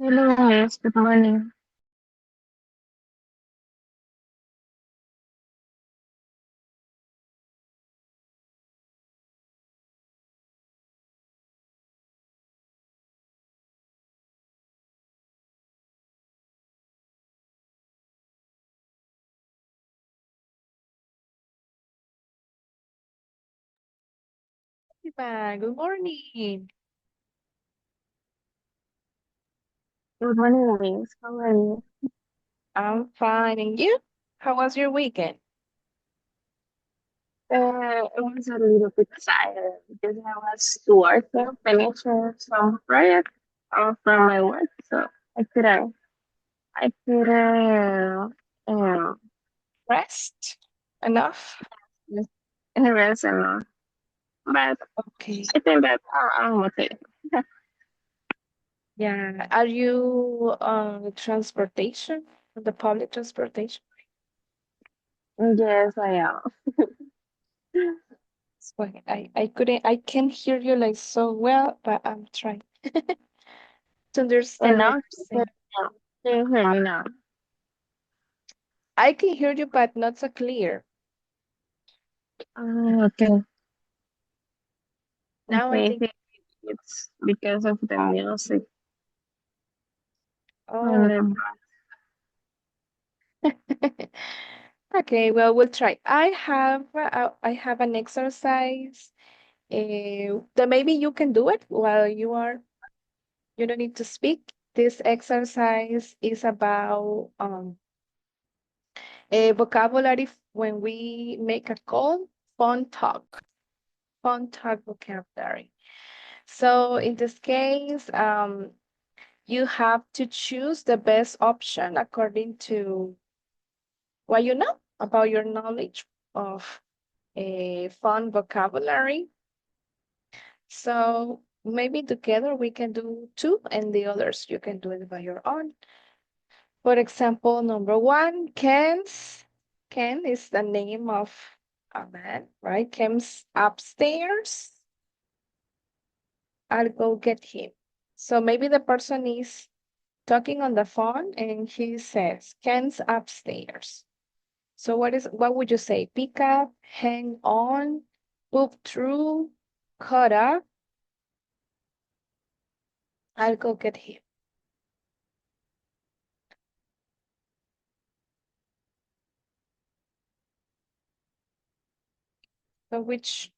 Hello, miss. Good morning. Good morning. Good morning, miss. How are you? I'm fine. And you? How was your weekend? It was a little bit tired because I was working, finishing some project from my work, so I couldn't Rest? Enough? just rest enough. But Okay. I think that I'm okay. Yeah. Are you on the transportation? On the public transportation? Yes, I am. So I can't hear you like so well, but I'm trying to And understand what now, you're saying. can you hear me now? I can hear you, but not so clear. Okay. Now I Okay, I think, think it's because of the music on oh, the okay, well, we'll try. I have an exercise that maybe you can do it while you don't need to speak. This exercise is about a vocabulary when we make a call, phone talk, phone talk vocabulary. So in this case, you have to choose the best option according to what you know about your knowledge of a phone vocabulary. So maybe together we can do two, and the others you can do it by your own. For example, number one, Ken's. Ken is the name of a man, right? Ken's upstairs. I'll go get him. So maybe the person is talking on the phone and he says, Ken's upstairs. So what would you say? Pick up, hang on, poop through, cut up. I'll go get him. So which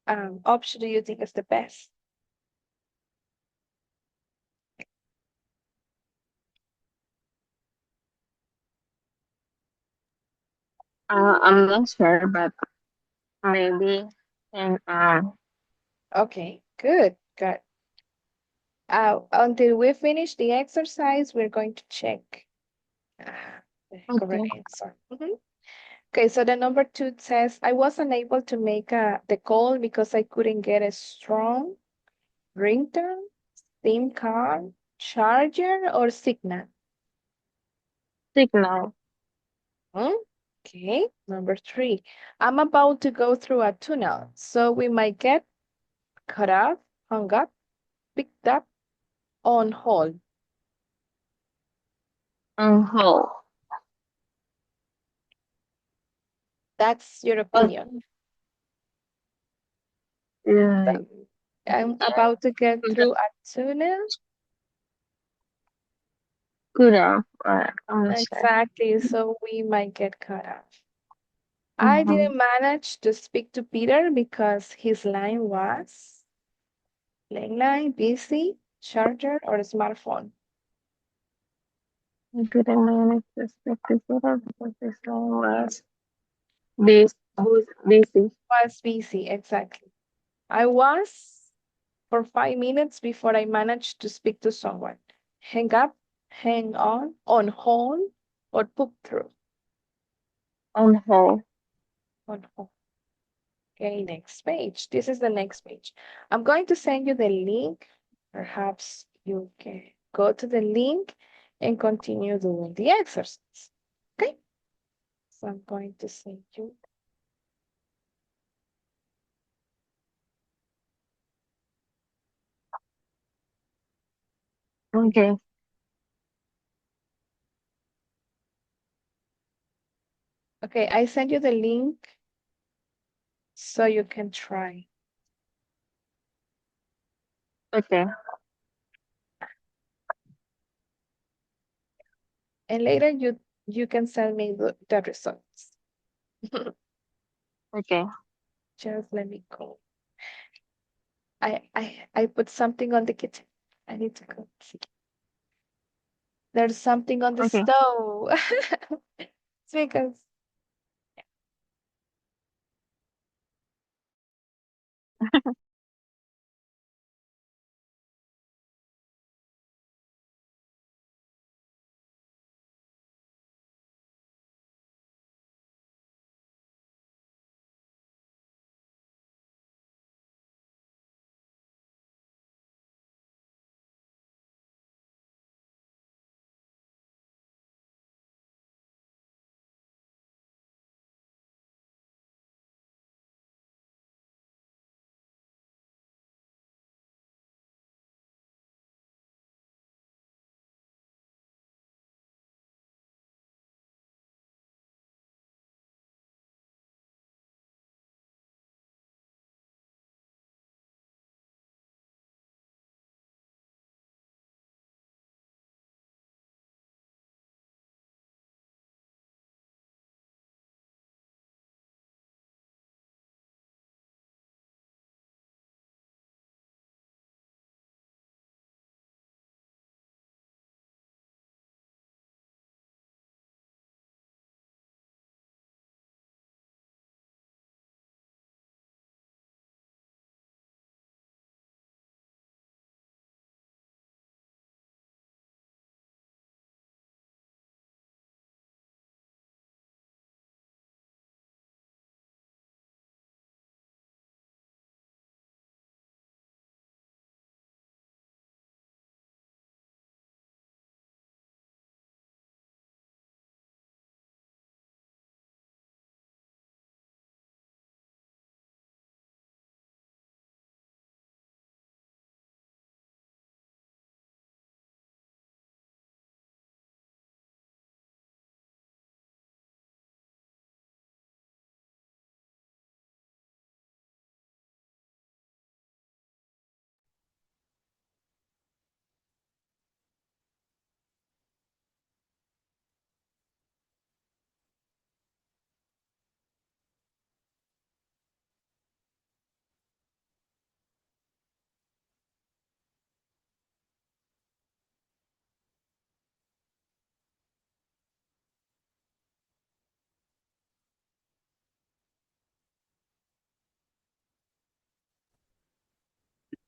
option do you think is the best? I'm not sure, but maybe and Okay, good, good. Until we finish the exercise, we're going to check the correct okay. answer. Okay, so the number two says, I was unable to make the call because I couldn't get a strong ringtone, SIM card, charger, or signal. Signal. Hmm? Okay, number three, I'm about to go through a tunnel, so we might get cut off, hung up, picked up, on hold. On hold. That's your On opinion. like I'm yeah, about to get through a tunnel. good off. I'm not sure. Exactly, so we might get cut off. I Mm-hmm. didn't manage to speak to Peter because his line was landline, busy, charger, or smartphone. I couldn't manage to speak to Peter because his line was busy. Was busy, exactly. I was for 5 minutes before I managed to speak to someone. Hang up, hang on hold, or put through. On hold. On hold. Okay, next page. This is the next page. I'm going to send you the link. Perhaps you can go to the link and continue doing the exercise. Okay, so I'm going to send you. Okay. Okay, I sent you the link so you can try. Okay. And later you can send me the results. Okay. Just let me go. I put something on the kitchen. I need to go see. There's something on the Okay. stove. It's because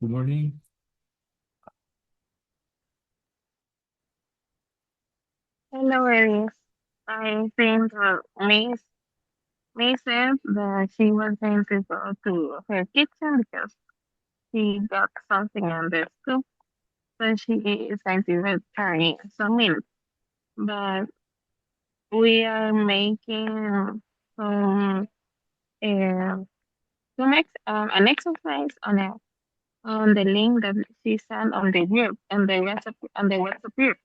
Good morning. Hello, Elise. I think May said that she was going to go to her kitchen because she got something on the stove. So she is going to return in some minutes. But we are making some uh, an exercise on the link that she sent on the group and the WhatsApp group.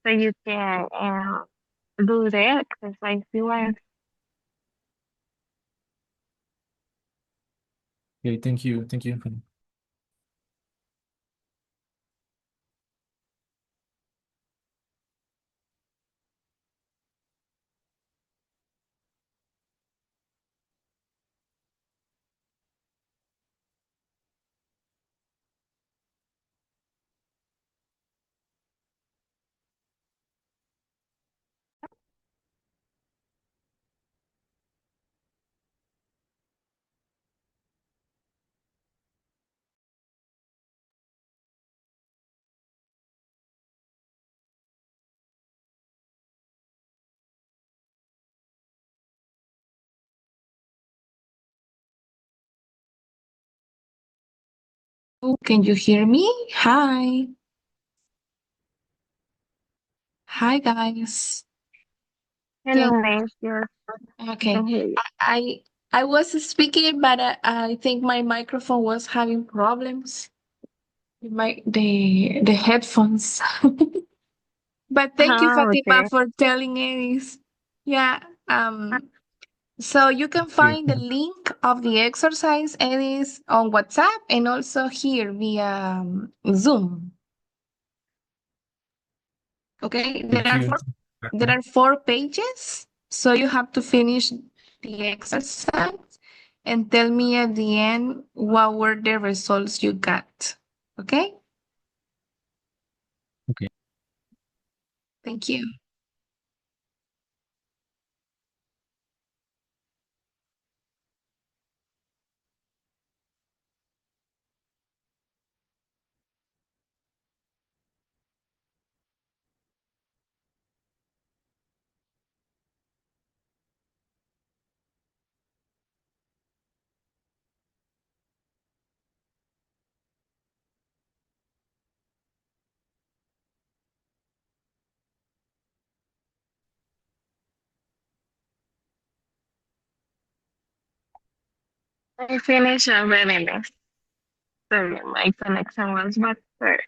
So you can do the exercise you want. Okay, thank you. Thank you. Oh, can you hear me? Hi. Hi, guys. Hello, Can May. Yes, I okay. can hear you. I I was speaking, but I think my microphone was having problems. The headphones. But thank you, Oh, Fatima, okay. for telling Aries. Yeah. So you can Okay. find the link of the exercise, and is on WhatsApp and also here via Zoom. Okay, Thank you. there are 4 pages, so you have to finish the exercise and tell me at the end what were the results you got. Okay? Okay. Thank you. I finished already, miss. Sorry, my connection was better.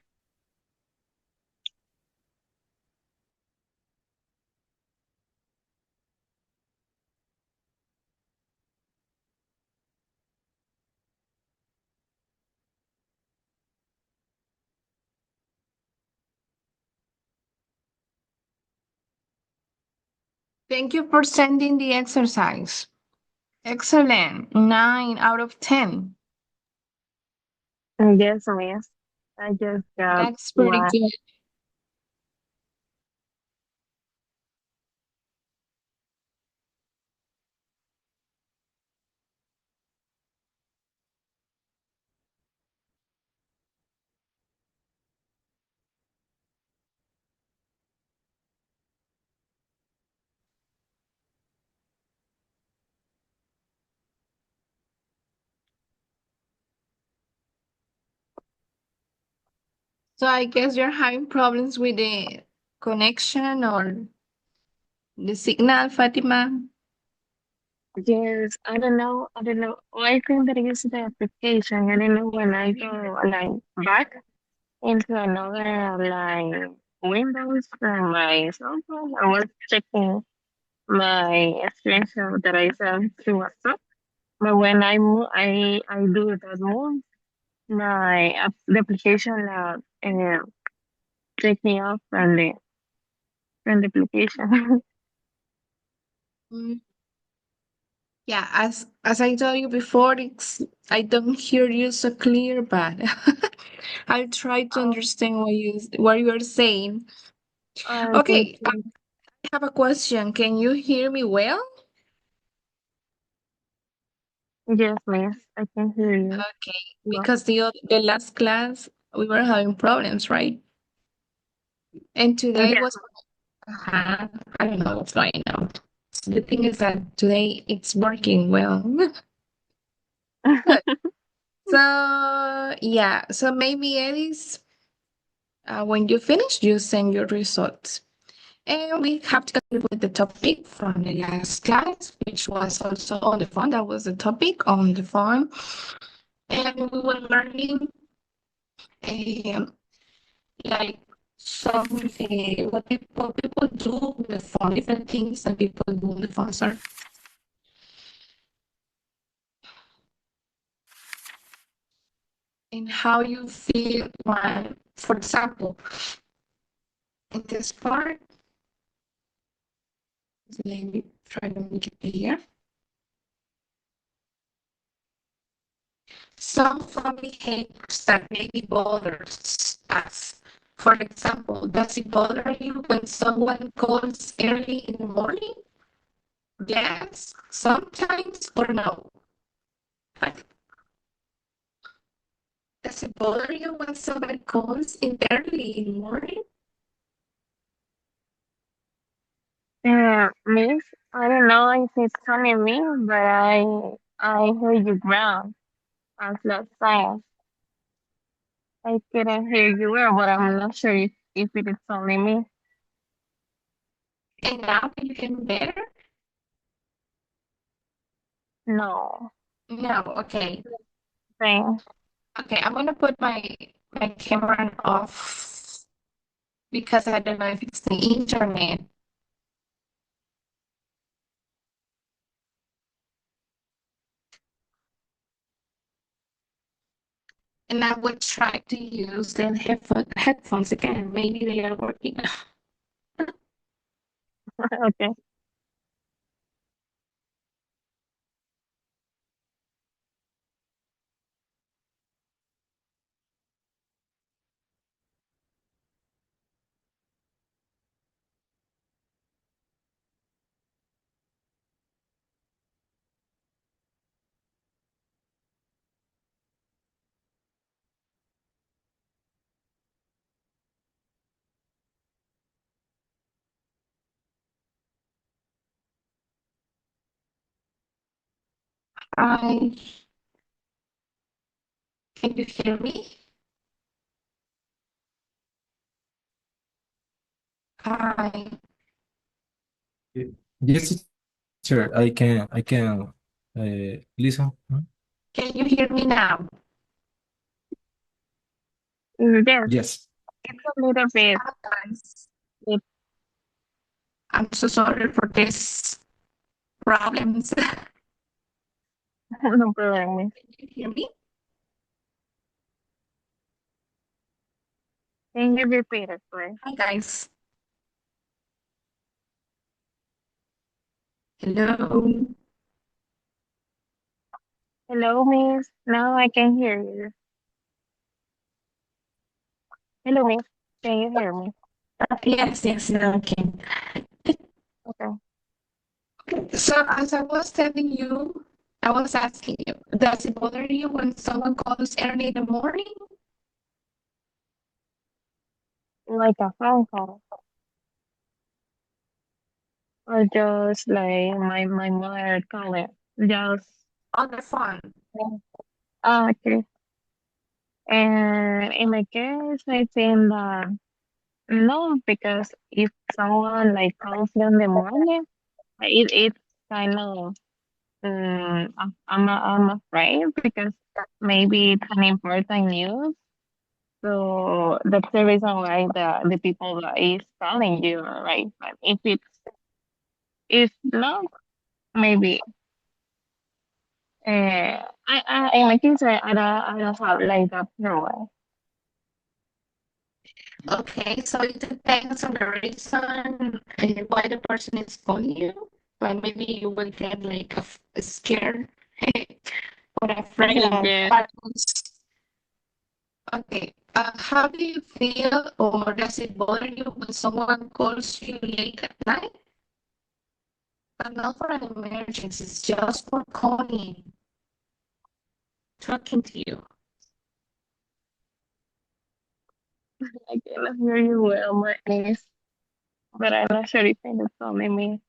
Thank you for sending the exercise. Excellent. 9 out of 10. Yes, miss. I just got That's pretty one. good. So I guess you're having problems with the connection or the signal, Fatima. Yes, I don't know. I don't know. Oh, I think that is the application. I don't know when I go like back into another like Windows from my cell phone. I was checking my screenshot that I sent to WhatsApp. But when I move, I do that move. The application take me off from the application. Mm, yeah, as I told you before, it's I don't hear you so clear, but I'll try to Oh, understand what you are saying. thank Okay, I you. have a question. Can you hear me well? Yes, miss, I can hear you. Okay, Well, because the last class we were having problems, right? And today yes, was I don't know what's going on. The thing is that today it's working well. Good. So yeah, so maybe Ellis, when you finish, you send your results. And we have to continue with the topic from the last class, which was also on the phone. That was the topic on the phone. And we were learning um, like some what people do with the phone, different things that people do on the phone. Sorry. And how you feel when, for example, in this part, let me try to make it clear. Some phone behaviors that maybe bothers us. For example, does it bother you when someone calls early in the morning? Yes, sometimes or no. But does it bother you when somebody calls in early in the morning? miss, I don't know if it's only me, but I hear you ground as last time. I couldn't hear you well, but I'm not sure if it is only me. And now can you hear me better? No, No, okay. thanks. Okay, I'm gonna put my camera off because I don't know if it's the internet. and I will try to use the headphones again. Maybe they are working. Okay. Hi, can you hear me? Hi, Yes, sir. I can listen. Huh? can you hear me now? Yes, Yes. it's a little bit. Hi, guys. It, I'm so sorry for this problems. Can no problem. you hear me? Can you repeat it, please? Hi, guys. Hello. Hello, miss. Now I can hear you. Hello, miss. Can you hear me? Yes, yes, now I can. Okay. So as I was telling you, I was asking you, does it bother you when someone calls early in the morning? Like a phone call. Or just like my mother call it. Just On the phone. okay. And in my case, I think that no, because if someone like calls you in the morning, it's kind of I'm afraid because maybe it's an important news. So that's the reason why the people that is calling you, right? But if not, maybe I in my case I don't have like that rule. Okay, so it depends on the reason why the person is calling you. But maybe you will get like scared or afraid of Yes. patterns. Okay, how do you feel or does it bother you when someone calls you late at night? But not for an emergency, it's just for calling, talking to you. I cannot hear you well, my niece, but I'm not sure if it's only me.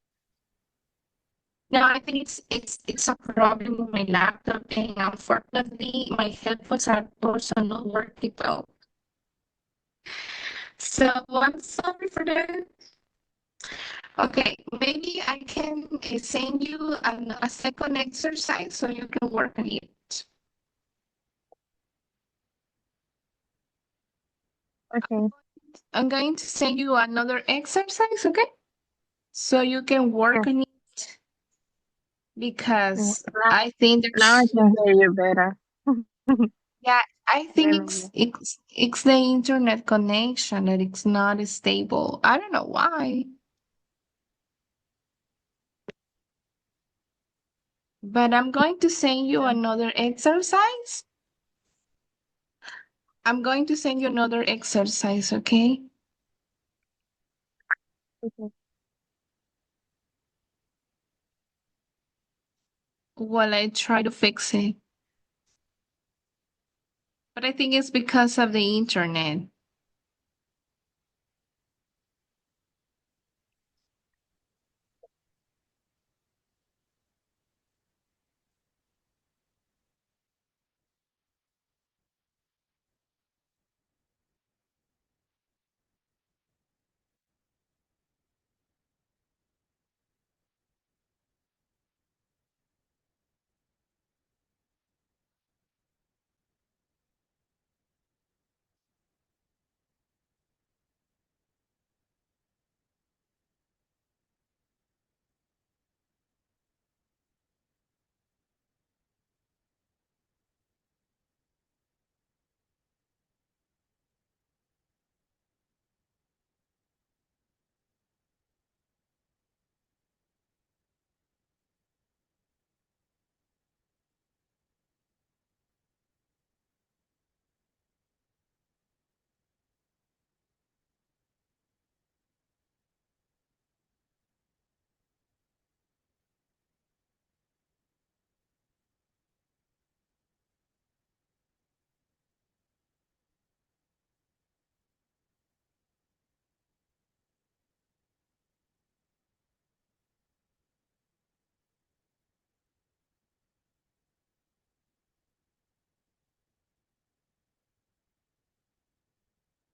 No, I think it's a problem with my laptop, and unfortunately, my headphones are also not working well. So I'm sorry for that. Okay, maybe I can send you a second exercise so you can work on it. Okay. I'm going to send you another exercise, okay? So you can Yeah. work on it Mm, because Now, I think now I there's can hear you better. yeah, I think Then, it's the internet connection that it's not stable. I don't know why, but I'm going to send you another exercise. I'm going to send you another exercise, okay? okay. While I try to fix it. But I think it's because of the internet.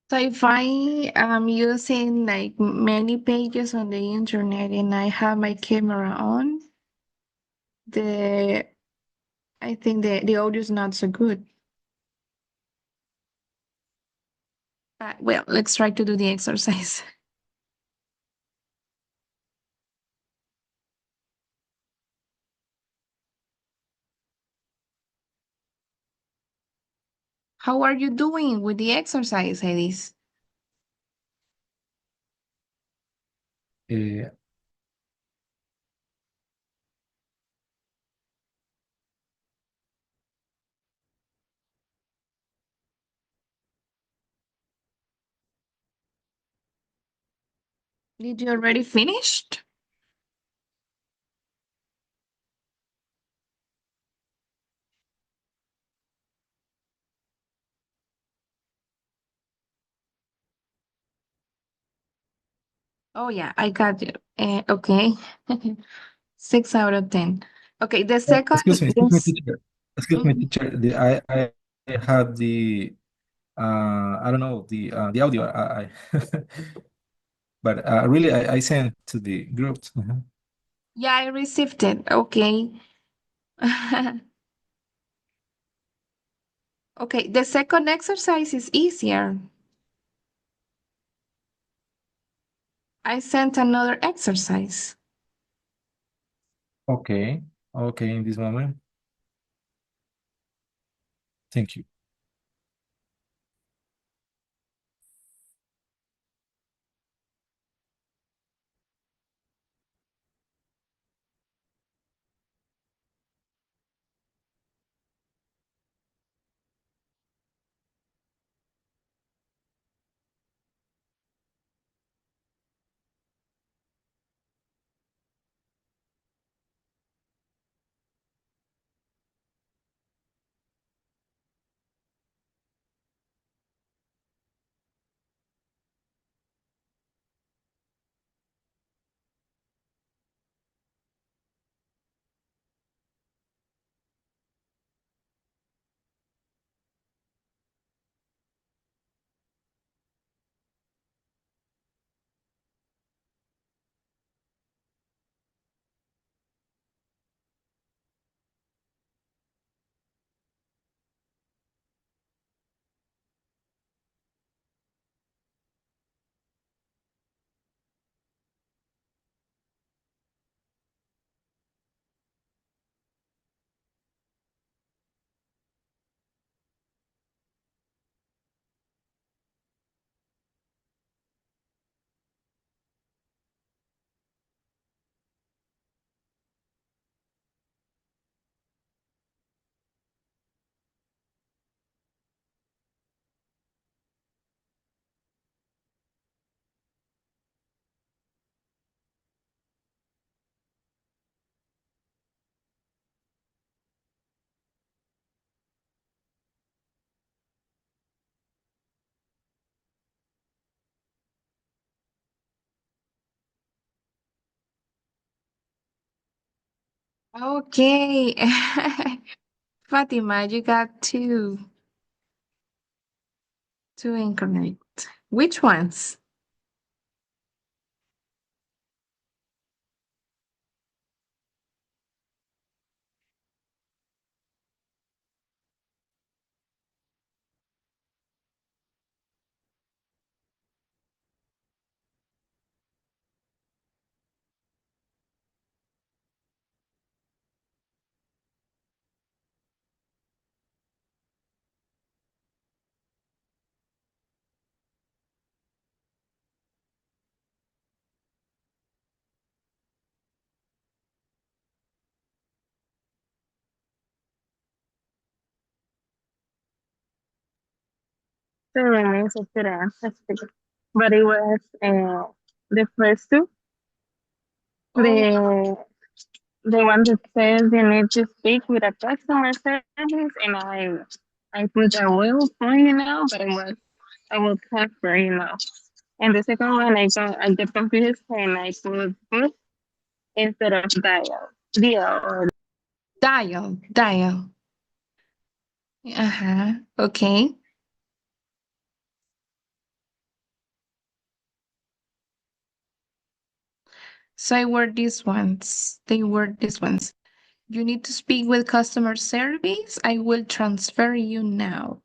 So if I am using like many pages on the internet and I have my camera on, the I think the audio is not so good. Well, let's try to do the exercise. How are you doing with the exercise, Edis? Eh, Did you already finished? Oh yeah, I got you. Okay. 6 out of 10. Okay, the second excuse me, is teacher. Excuse me, Mhm. teacher. I have the I don't know the audio. But really, I sent to the group. Yeah, I received it. Okay. Okay, the second exercise is easier. I sent another exercise. Okay, okay, in this moment. Thank you. Okay. Fatima, you got two incorrect. Which ones? So remains a good answer. But it was the first two. Oh, The the one that says you need to speak with a customer service, and I put a will for but it was I will prefer, And the second one I get confused and I put both instead of dial or dial. Uh-huh. Okay. So I were these ones. They were these ones. You need to speak with customer service. I will transfer you now.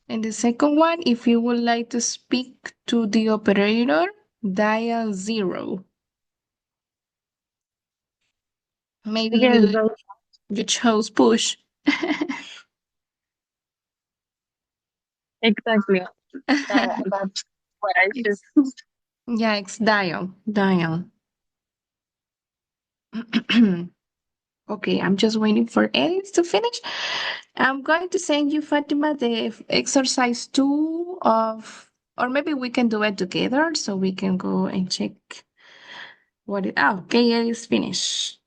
And the second one, if you would like to speak to the operator, dial 0. Maybe Yes, you chose push. exactly. That's what I should. Yeah, it's dial. Okay, I'm just waiting for Edith to finish. I'm going to send you, Fatima, the exercise 2 of, or maybe we can do it together so we can go and check what it, oh, okay, Edith's finished.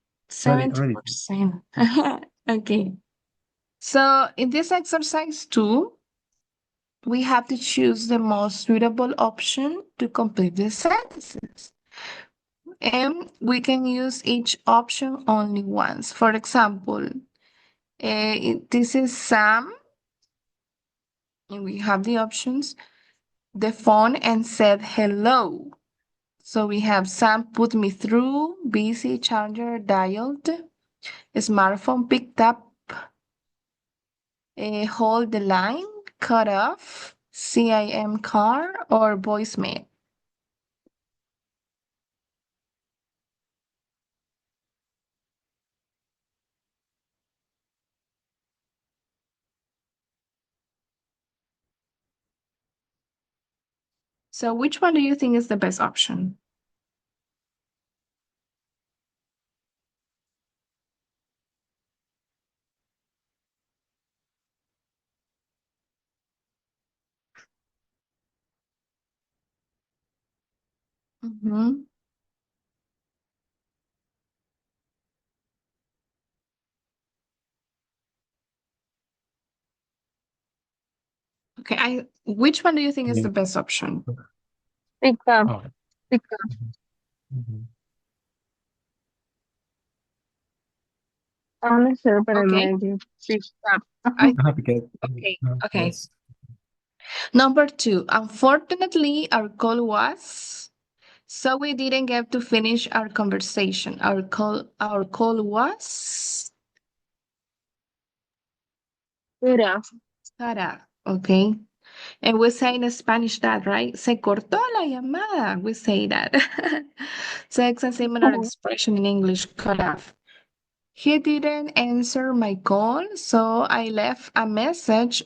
Already. 70%. Okay. So in this exercise 2, we have to choose the most suitable option to complete the sentences. And we can use each option only once. For example, this is Sam, and we have the options. The phone and said hello. So we have Sam put me through, busy, charger dialed, smartphone picked up, hold the line, cut off, CIM car, or voicemail. So which one do you think is the best option? Mhm. Okay, which one do you think is Yeah. the best option? Pick up, Oh. pick up. Mhm. I'm not sure, but it Okay, may be pick up. I Because okay. yes. Number 2, unfortunately, our call was, so we didn't get to finish our conversation. Our call was Mira, Sara, okay? And we say in Spanish that, right? Se cortó la llamada. We say that. So it's a similar expression in English, cut off. He didn't answer my call, so I left a message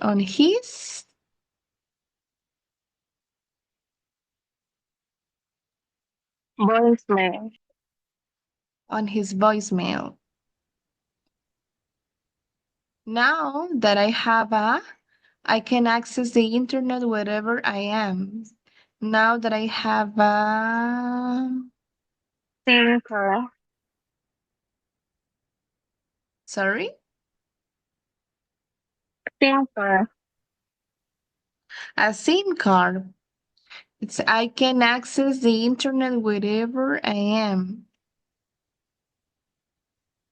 voicemail. on his voicemail. Now that I can access the internet wherever I am. Now that I have Thinker, sorry, thinker. a SIM card. I can access the internet wherever I am.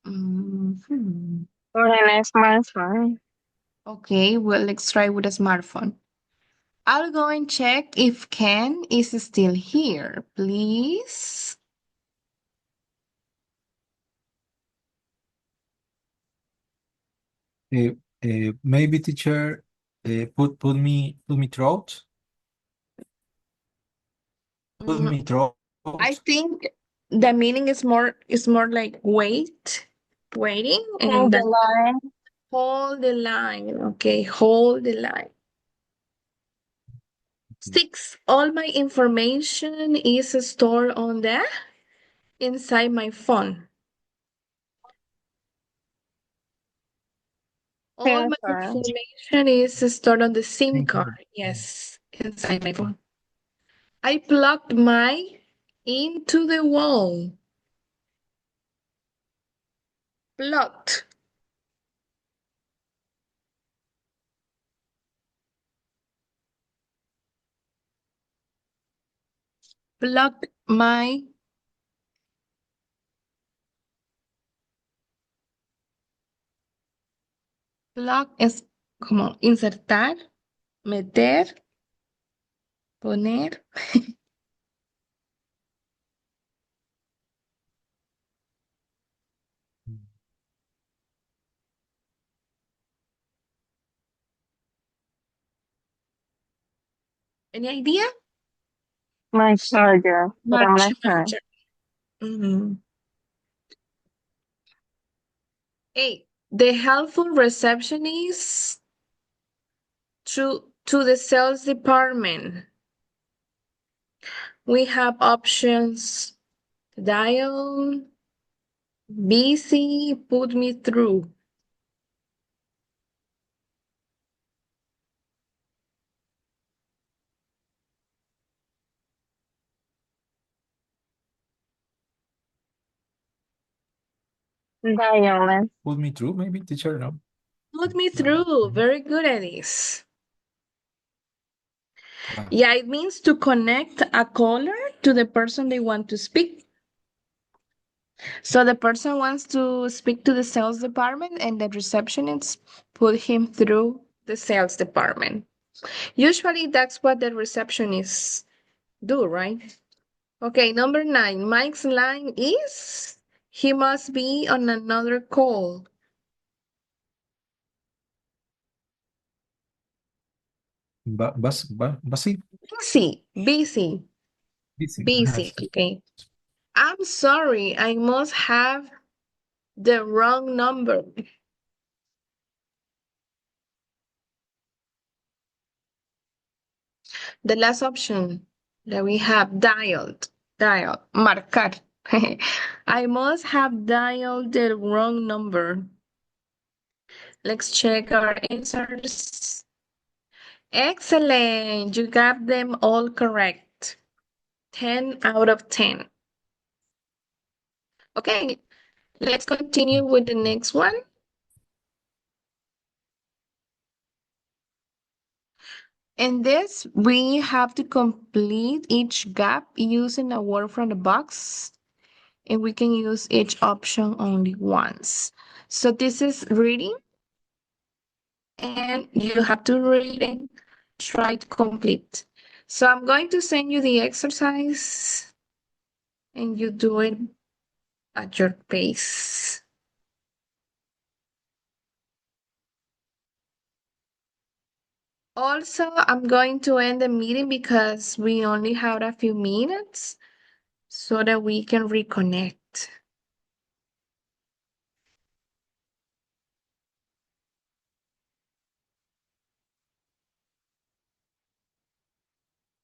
Mhm. Or an smartphone. Okay, well, let's try with a smartphone. I'll go and check if Ken is still here, please. Maybe teacher put me throat. Put Mm, me throat. I think the meaning is more like waiting, Hold and the that line. hold the line. Okay, hold the line. 6, all my information is stored on the inside my phone. All my Thinker. information is stored on the SIM Thank you. card. Yes, inside my phone. I plugged my into the wall. Plugged. Plugged my plug es como insertar, meter, poner. Any idea? My charger, but I'm Much, not sure. much. Mhm. Eight, the helpful receptionist to the sales department. We have options dial, busy, put me through. Dialing. Put me through, maybe, teacher, no? Put me No. through. Very good at this. Ah, Yeah, it means to connect a caller to the person they want to speak. So the person wants to speak to the sales department and the receptionist put him through the sales department. Usually that's what the receptionists do, right? Okay, number 9. Mike's line is he must be on another call. busy, Busy, busy, busy. busy. Okay. I'm sorry, I must have the wrong number. The last option that we have dial, marcar. I must have dialed the wrong number. Let's check our answers. Excellent, you got them all correct. 10 out of 10. Okay, let's continue with the next one. In this, we have to complete each gap using a word from the box, and we can use each option only once. So this is reading, and you have to read and try to complete. So I'm going to send you the exercise, and you do it at your pace. Also, I'm going to end the meeting because we only have a few minutes so that we can reconnect.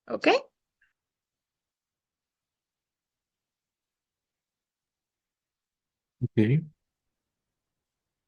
Okay? Okay.